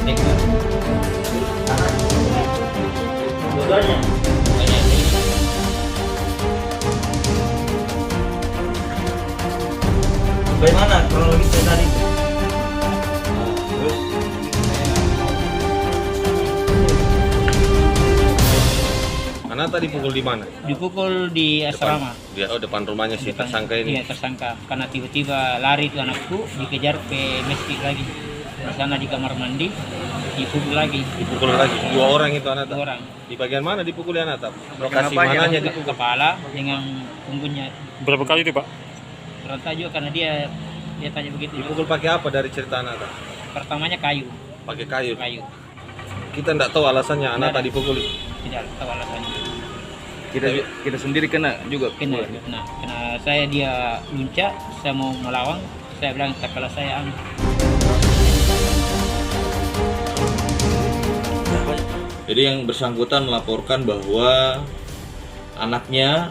Tega. Dua-duanya. Banyak ini. Bagaimana kronologisnya tadi? Terus Anak tadi pukul di mana? Dipukul di asrama. Depan rumahnya si Depan- tersangka ini. Iya, tersangka. Karena tiba-tiba lari itu anakku, dikejar ke masjid lagi. Di sana di kamar mandi, dipukul lagi. Dipukul lagi. Dua orang itu anak. Dua orang. Di bagian mana dipukul anak? Lokasi apanya? mananya Di dipukul? kepala dengan punggungnya. Berapa kali itu, Pak? Berontak juga karena dia tanya begitu. Dipukul pakai apa dari cerita anak? Pertamanya kayu. Pakai kayu. Kayu. Kita tidak tahu alasannya anak Tidak. tadi dipukul. Tidak tahu alasannya. kita sendiri kena juga. Kena. Nah, karena dia luncak, saya mau melawan, saya bilang tak kalah saya anu. Jadi yang bersangkutan melaporkan bahwa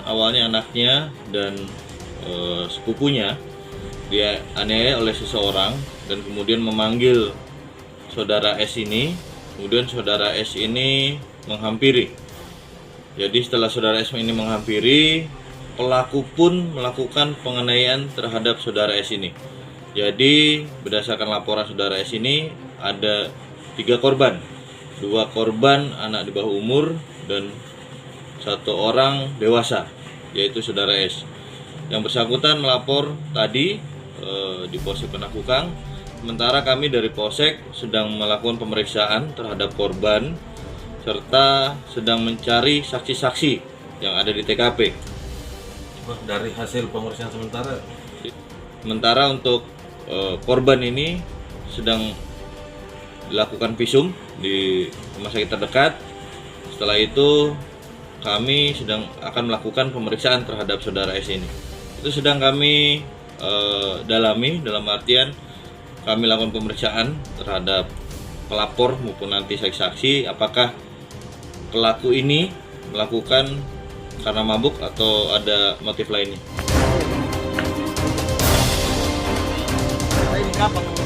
awalnya anaknya dan sepupunya dia aniaya oleh seseorang dan kemudian memanggil saudara S ini, kemudian saudara S ini menghampiri. Jadi setelah saudara S ini menghampiri, pelaku pun melakukan penganiayaan terhadap saudara S ini. Jadi berdasarkan laporan saudara S ini ada 3 korban. 2 korban anak di bawah umur dan 1 orang dewasa, yaitu saudara S. Yang bersangkutan melapor tadi di Polsek Penakukang. Sementara kami dari Polsek sedang melakukan pemeriksaan terhadap korban serta sedang mencari saksi-saksi yang ada di TKP. Dari hasil pemeriksaan Sementara untuk korban ini sedang dilakukan visum di rumah sakit terdekat. Setelah itu kami sedang akan melakukan pemeriksaan terhadap saudara S ini. Itu sedang kami dalami, dalam artian kami lakukan pemeriksaan terhadap pelapor maupun nanti saksi-saksi apakah pelaku ini melakukan karena mabuk atau ada motif lainnya. Ini kapan